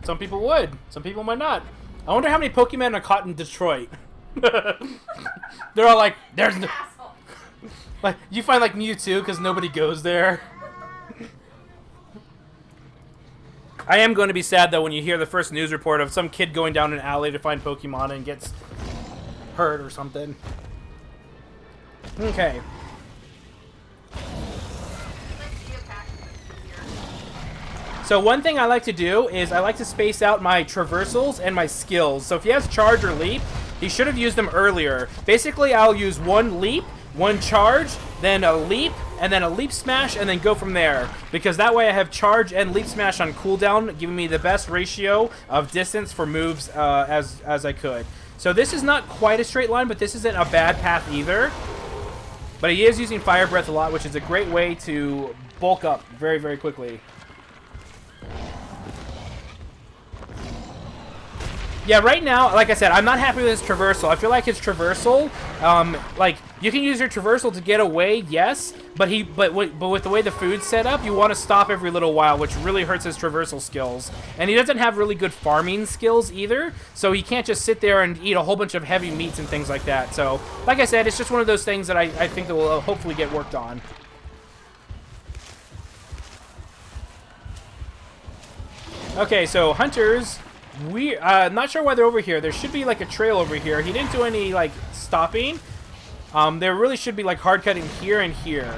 Some people would. Some people might not. I wonder how many Pokemon are caught in Detroit. They're all like, there's no... Like, you find like Mewtwo because nobody goes there. I am going to be sad though when you hear the first news report of some kid going down an alley to find Pokemon and gets hurt or something. Okay. So one thing I like to do is I like to space out my traversals and my skills. So if he has charge or leap, he should have used them earlier. Basically, I'll use one leap, one charge, then a leap, and then a leap smash, and then go from there. Because that way I have charge and leap smash on cooldown, giving me the best ratio of distance for moves as I could. So this is not quite a straight line, but this isn't a bad path either. But he is using Fire Breath a lot, which is a great way to bulk up very, very quickly. Yeah, right now, like I said, I'm not happy with his traversal. I feel like his traversal, like, you can use your traversal to get away, yes, but with the way the food's set up, you want to stop every little while, which really hurts his traversal skills. And he doesn't have really good farming skills either, so he can't just sit there and eat a whole bunch of heavy meats and things like that. So, like I said, it's just one of those things that I think that will hopefully get worked on. Okay, so hunters... not sure why they're over here. There should be like a trail over here. He didn't do any like stopping. There really should be like hard cutting here and here,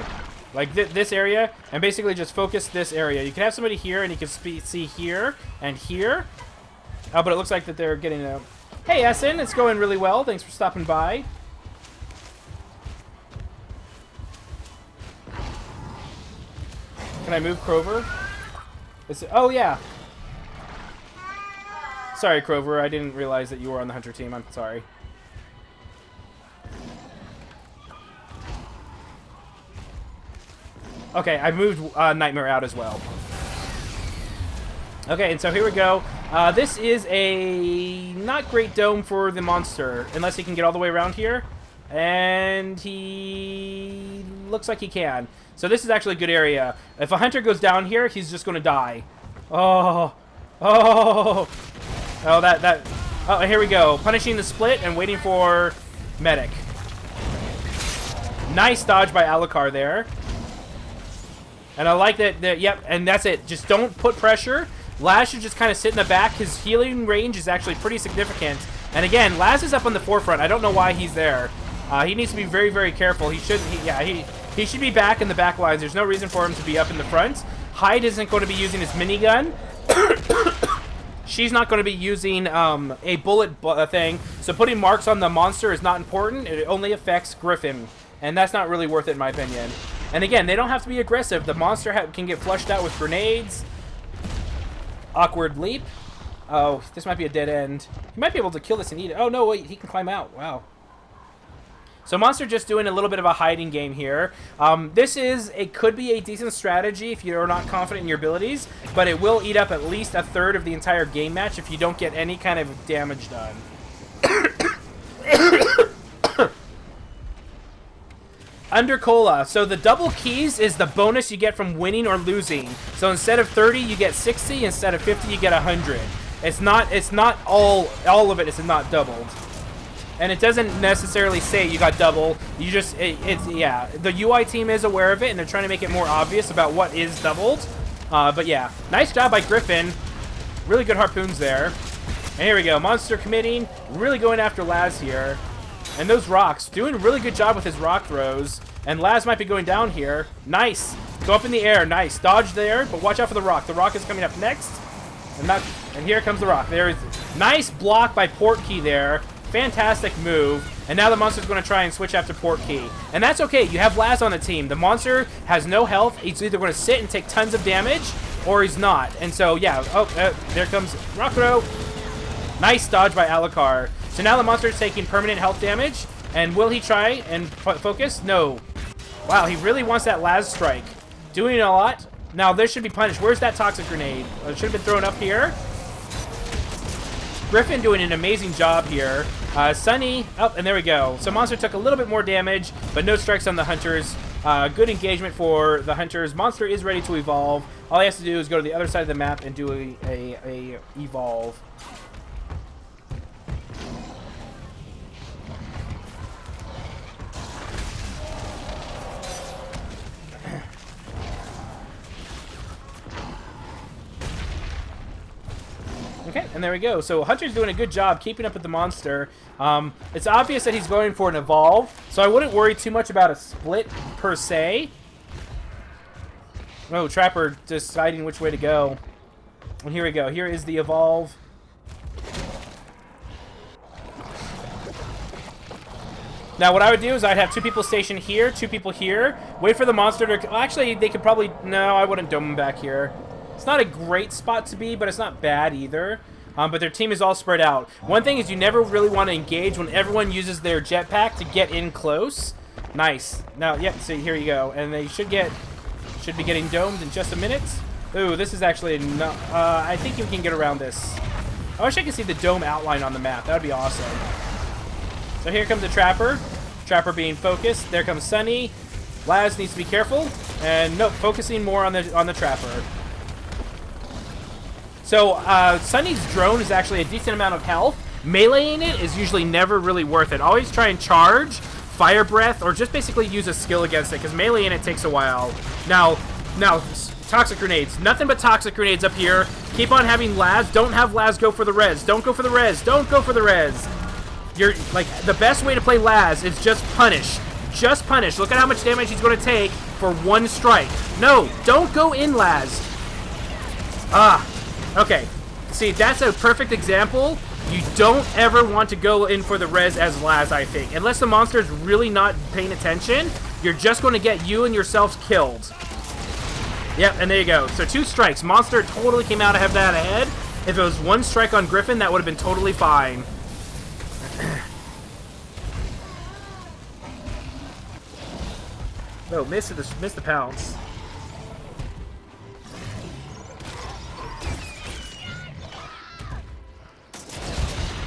like this area, and basically just focus this area. You can have somebody here, and you can see here and here. But it looks like that they're getting a. Hey, Essen, it's going really well. Thanks for stopping by. Can I move Crover? Oh yeah. Sorry, Crover. I didn't realize that you were on the hunter team. I'm sorry. Okay, I moved Nightmare out as well. Okay, and so here we go. This is a not great dome for the monster, unless he can get all the way around here. And he looks like he can. So this is actually a good area. If a hunter goes down here, he's just going to die. Oh. Oh. Oh, here we go. Punishing the split and waiting for medic. Nice dodge by Alucard there. And I like that, yep, and that's it. Just don't put pressure. Laz should just kind of sit in the back. His healing range is actually pretty significant. And again, Laz is up on the forefront. I don't know why he's there. He needs to be very, very careful. He should be back in the back lines. There's no reason for him to be up in the front. Hyde isn't going to be using his minigun. She's not going to be using a bullet thing, so putting marks on the monster is not important. It only affects Griffin, and that's not really worth it in my opinion. And again, they don't have to be aggressive. The monster can get flushed out with grenades. Awkward leap. Oh, this might be a dead end. He might be able to kill this and eat it. Oh, no, wait, he can climb out. Wow. So monster just doing a little bit of a hiding game here. It could be a decent strategy if you're not confident in your abilities, but it will eat up at least a third of the entire game match if you don't get any kind of damage done. Under Cola. So the double keys is the bonus you get from winning or losing. So instead of 30, you get 60. Instead of 50, you get 100. It's not all of it is not doubled. And it doesn't necessarily say you got double. You just, yeah. The UI team is aware of it, and they're trying to make it more obvious about what is doubled. But yeah, nice job by Griffin. Really good harpoons there. And here we go. Monster committing. Really going after Laz here. And those rocks. Doing a really good job with his rock throws. And Laz might be going down here. Nice. Go up in the air. Nice. Dodge there, but watch out for the rock. The rock is coming up next. And here comes the rock. There is nice block by Portkey there. Fantastic move. And now the monster's going to try and switch after Portkey. And that's okay. You have Laz on the team. The monster has no health. He's either going to sit and take tons of damage, or he's not. And so, yeah. Oh, there comes Rock Throw. Nice dodge by Alucard. So now the monster is taking permanent health damage. And will he try and focus? No. Wow, he really wants that Laz strike. Doing a lot. Now, this should be punished. Where's that toxic grenade? It should have been thrown up here. Griffin doing an amazing job here. Sunny, and there we go. So Monster took a little bit more damage, but no strikes on the Hunters. Good engagement for the Hunters. Monster is ready to evolve. All he has to do is go to the other side of the map and do a evolve. Okay, and there we go. So Hunter's doing a good job keeping up with the monster. It's obvious that he's going for an evolve, so I wouldn't worry too much about a split per se. Oh, Trapper deciding which way to go. And here we go. Here is the evolve. Now, what I would do is I'd have 2 people stationed here, 2 people here. Wait for the monster to... Well, actually, they could probably... No, I wouldn't dome them back here. It's not a great spot to be, but it's not bad either. But their team is all spread out. One thing is you never really want to engage when everyone uses their jetpack to get in close. Nice. Now, yep, see, here you go. And they should be getting domed in just a minute. Ooh, this is actually not... I think you can get around this. I wish I could see the dome outline on the map. That would be awesome. So here comes the Trapper. Trapper being focused. There comes Sunny. Laz needs to be careful. And nope, focusing more on the Trapper. So, Sunny's drone is actually a decent amount of health. Meleeing it is usually never really worth it. Always try and charge, fire breath, or just basically use a skill against it, because meleeing it takes a while. Now, toxic grenades. Nothing but toxic grenades up here. Keep on having Laz. Don't have Laz go for the res. Don't go for the res. Don't go for the res. You're, like, the best way to play Laz is just punish. Just punish. Look at how much damage he's going to take for 1 strike. No, don't go in, Laz. Okay, see, that's a perfect example. You don't ever want to go in for the res as Laz, I think. Unless the monster is really not paying attention, you're just going to get you and yourselves killed. Yep, and there you go. So 2 strikes. Monster totally came out ahead. If it was 1 strike on Griffin, that would have been totally fine. Oh, missed the pounce.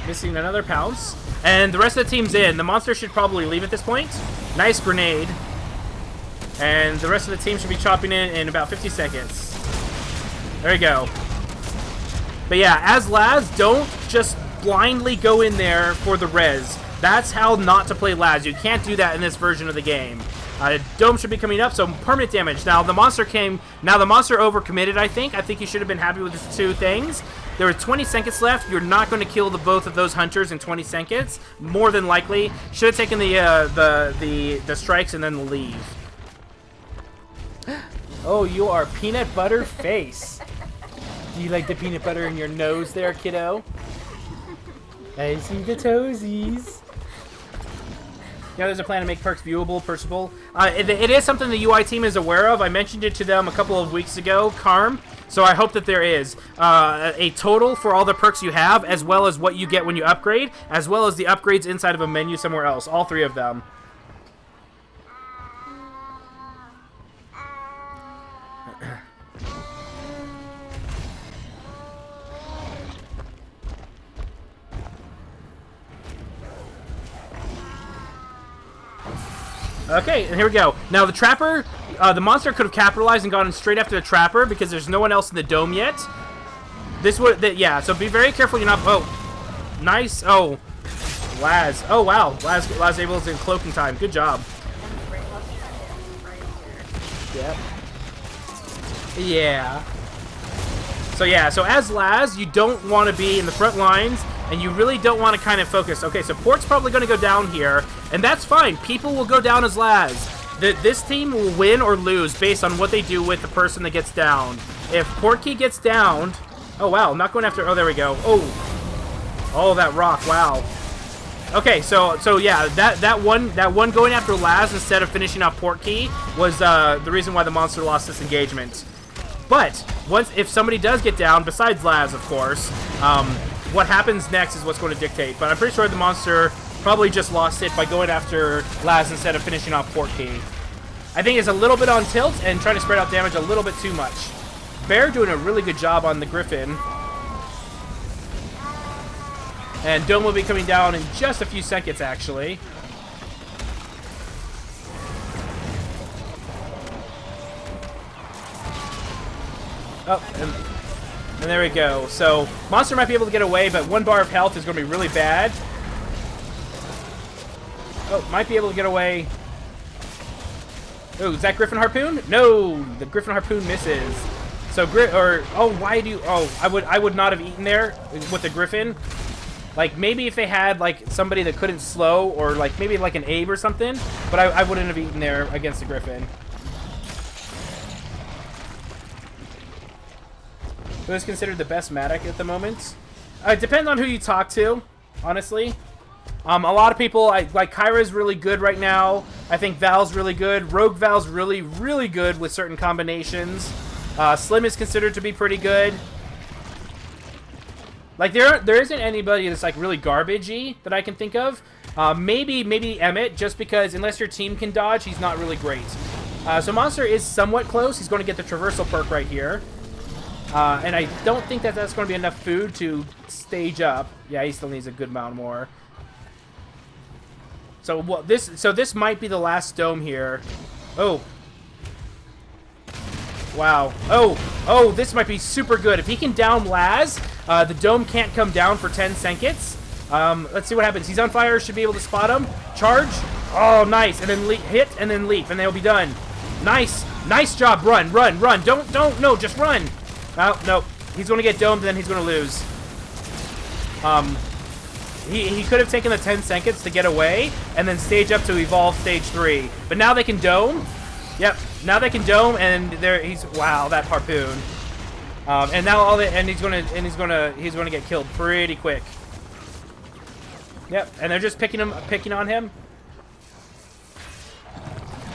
Missing another pounce. And the rest of the team's in. The monster should probably leave at this point. Nice grenade. And the rest of the team should be chopping in about 50 seconds. There you go. But yeah, as Laz, don't just blindly go in there for the res. That's how not to play Laz. You can't do that in this version of the game. Dome should be coming up, so permanent damage. Now the monster overcommitted, I think. I think he should have been happy with his 2 things. There were 20 seconds left. You're not going to kill both of those hunters in 20 seconds. More than likely. Should have taken the strikes and then leave. Oh, you are peanut butter face. Do you like the peanut butter in your nose there, kiddo? I see the toesies. Yeah, there's a plan to make perks viewable, purchasable. It is something the UI team is aware of. I mentioned it to them a couple of weeks ago, Carm. So I hope that there is a total for all the perks you have, as well as what you get when you upgrade, as well as the upgrades inside of a menu somewhere else. All 3 of them. Okay, and here we go. Now the Trapper, the monster could have capitalized and gone straight after the Trapper because there's no one else in the dome yet. This would, yeah. So be very careful. You're not. Oh, nice. Oh, Laz. Oh wow, Laz able to cloak in time. Good job. Yep. Yeah. So yeah. So as Laz, you don't want to be in the front lines. And you really don't want to kind of focus. Okay, so Port's probably going to go down here, and that's fine. People will go down as Laz. This team will win or lose based on what they do with the person that gets down. If Portkey gets downed... Oh, wow, not going after... Oh, there we go. Oh, that rock, wow. Okay, so yeah, that one going after Laz instead of finishing off Portkey was the reason why the monster lost this engagement. But, if somebody does get down, besides Laz, of course... what happens next is what's going to dictate. But I'm pretty sure the monster probably just lost it by going after Laz instead of finishing off Portkey. I think it's a little bit on tilt and trying to spread out damage a little bit too much. Bear doing a really good job on the Griffin. And Dome will be coming down in just a few seconds, actually. Oh, and there we go. So monster might be able to get away, but 1 bar of health is going to be really bad. Oh, might be able to get away. Oh, is that Griffin Harpoon? No, the Griffin Harpoon misses. So why do you? Oh, I would not have eaten there with the Griffin. Like maybe if they had like somebody that couldn't slow, or like maybe like an Abe or something, but I wouldn't have eaten there against the Griffin. Who is considered the best Matic at the moment? It depends on who you talk to, honestly. A lot of people, like Kyra's really good right now. I think Val's really good. Rogue Val's really, really good with certain combinations. Slim is considered to be pretty good. Like there isn't anybody that's like really garbagey that I can think of. Maybe Emmett, just because unless your team can dodge, he's not really great. So Monster is somewhat close. He's going to get the traversal perk right here. And I don't think that that's going to be enough food to stage up. Yeah, he still needs a good amount more. So this might be the last dome here. Oh. Wow. Oh, this might be super good. If he can down Laz, the dome can't come down for 10 seconds. Let's see what happens. He's on fire. Should be able to spot him. Charge. Oh, nice. And then hit and then leap, and they'll be done. Nice. Nice job. Run. Don't. No, just run. Oh, no. He's going to get domed, and then he's going to lose. He could have taken the 10 seconds to get away, and then stage up to evolve stage 3. But now they can dome. Yep. Now they can dome, and wow, that harpoon. And now he's gonna get killed pretty quick. Yep. And they're just picking on him.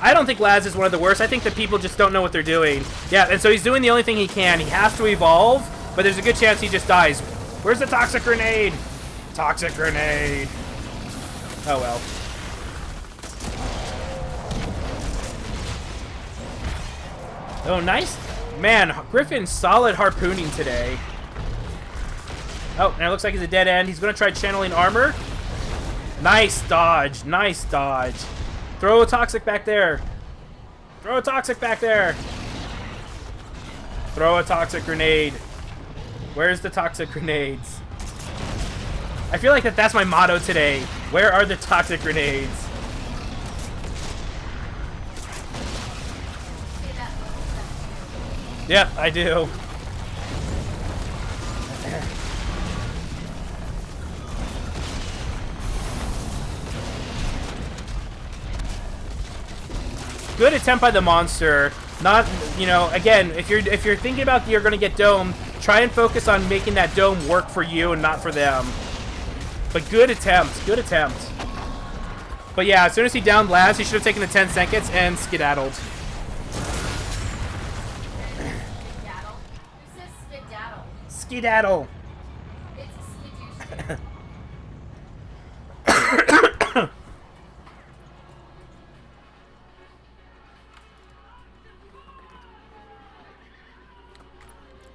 I don't think Laz is one of the worst. I think that people just don't know what they're doing. Yeah, and so he's doing the only thing he can. He has to evolve, but there's a good chance he just dies. Where's the toxic grenade? Toxic grenade. Oh, well. Oh, nice. Man, Griffin's solid harpooning today. Oh, and it looks like he's a dead end. He's going to try channeling armor. Nice dodge. Nice dodge. Throw a toxic back there. Throw a toxic back there. Throw a toxic grenade. Where's the toxic grenades? I feel like that's my motto today. Where are the toxic grenades? Yep, I do. Good attempt by the monster. Not, you know, again, if you're thinking about you're going to get domed, try and focus on making that dome work for you and not for them. But good attempt. Good attempt. But yeah, as soon as he downed Laz, he should have taken the 10 seconds and skedaddled. Skedaddle? Who says skedaddle? Skedaddle. It's a skidoo.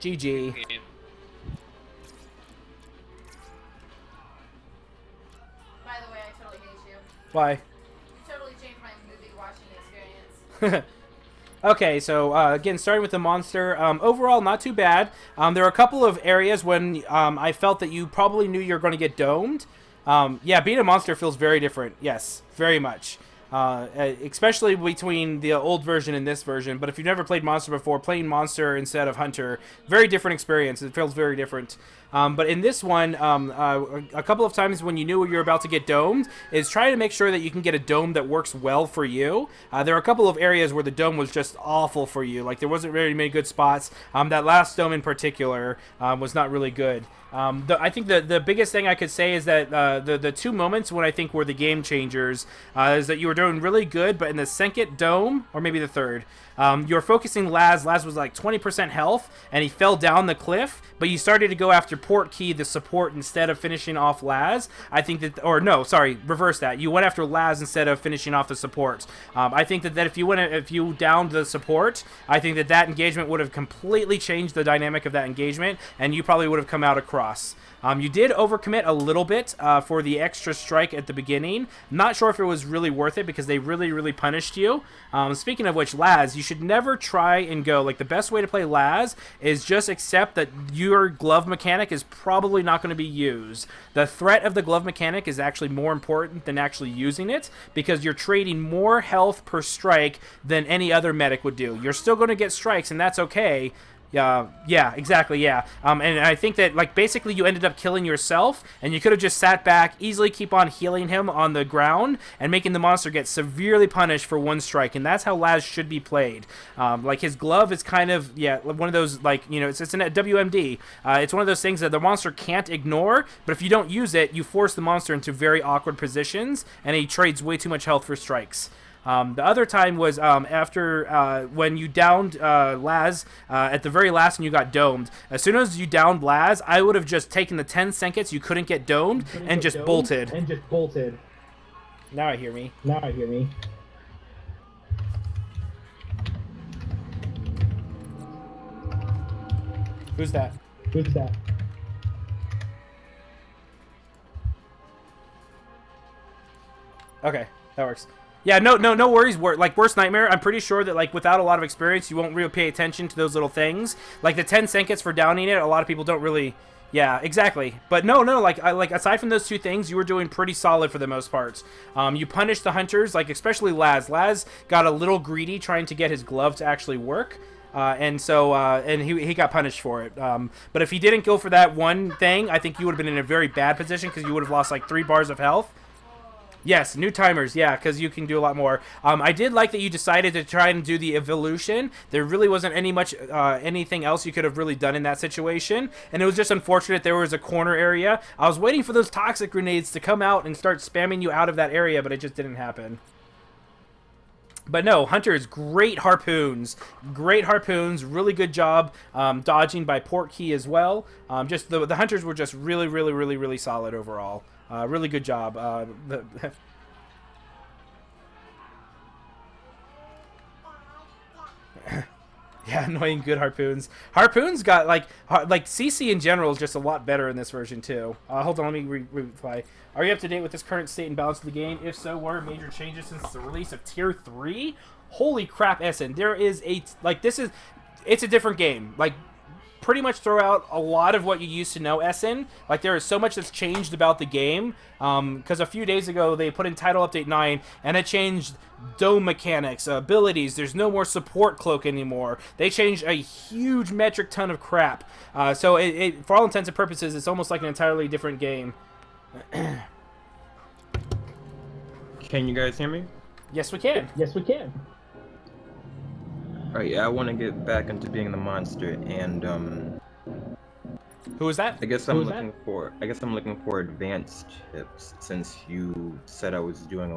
GG. By the way, I totally hate you. Why? You totally changed my movie watching experience. Okay, so again, starting with the monster, overall not too bad. There are a couple of areas when I felt that you probably knew you were going to get domed. Yeah, being a monster feels very different. Yes, very much. Especially between the old version and this version. But if you've never played Monster before, playing Monster instead of Hunter, very different experience. It feels very different. But in this one, a couple of times when you knew you were about to get domed, is try to make sure that you can get a dome that works well for you. There are a couple of areas where the dome was just awful for you. Like, there wasn't very many good spots. That last dome in particular was not really good. I think the biggest thing I could say is that the two moments when I think were the game changers is that you were doing really good, but in the second dome, or maybe the third, you were focusing Laz. Laz was like 20% health, and he fell down the cliff, but you started to go after Port Key, the support, instead of finishing off Laz. I think that, or no, sorry, reverse that. You went after Laz instead of finishing off the support. I think that if you downed the support, I think that engagement would have completely changed the dynamic of that engagement, and you probably would have come out across cross. You did overcommit a little bit for the extra strike at the beginning. Not sure if it was really worth it because they really punished you. Speaking of which, Laz, you should never try and go. Like, the best way to play Laz is just accept that your glove mechanic is probably not going to be used. The threat of the glove mechanic is actually more important than actually using it because you're trading more health per strike than any other medic would do. You're still going to get strikes, and that's okay. Yeah, exactly, yeah. And I think that, like, basically you ended up killing yourself, and you could have just sat back, easily keep on healing him on the ground, and making the monster get severely punished for one strike, and that's how Laz should be played. Like, his glove is kind of, yeah, one of those, like, you know, it's an WMD. It's one of those things that the monster can't ignore, but if you don't use it, you force the monster into very awkward positions, and he trades way too much health for strikes. The other time was after when you downed Laz at the very last and you got domed. As soon as you downed Laz, I would have just taken the 10 seconds you couldn't get domed and just bolted. Now I hear me. Who's that? Okay, that works. Yeah, no worries. Like, worst nightmare, I'm pretty sure that, like, without a lot of experience, you won't really pay attention to those little things. Like, the 10 seconds for downing it, a lot of people don't really... Yeah, exactly. But no, like aside from those two things, you were doing pretty solid for the most part. You punished the hunters, like, especially Laz. Laz got a little greedy trying to get his glove to actually work. And he got punished for it. But if he didn't go for that one thing, I think you would have been in a very bad position because you would have lost, like, 3 bars of health. Yes, new timers, yeah, because you can do a lot more. I did like that you decided to try and do the evolution. There really wasn't anything else you could have really done in that situation, and it was just unfortunate there was a corner area. I was waiting for those toxic grenades to come out and start spamming you out of that area, but it just didn't happen. But no, Hunters, great harpoons, really good job dodging by Portkey as well. Just the Hunters were just really solid overall. Really good job. Yeah, annoying good harpoons. Harpoons got, like CC in general is just a lot better in this version too. Hold on, let me reply. Are you up to date with this current state and balance of the game? If so, what are major changes since the release of Tier 3? Holy crap, Essen. There is it's a different game. Like, pretty much throw out a lot of what you used to know Essen. Like, there is so much that's changed about the game. Because a few days ago, they put in Title Update 9, and it changed dome mechanics, abilities. There's no more support cloak anymore. They changed a huge metric ton of crap. So, for all intents and purposes, it's almost like an entirely different game. Can you guys hear me? Yes, we can. Alright, yeah, I want to get back into being the monster, and Who was that? I guess I'm looking for advanced tips since you said I was doing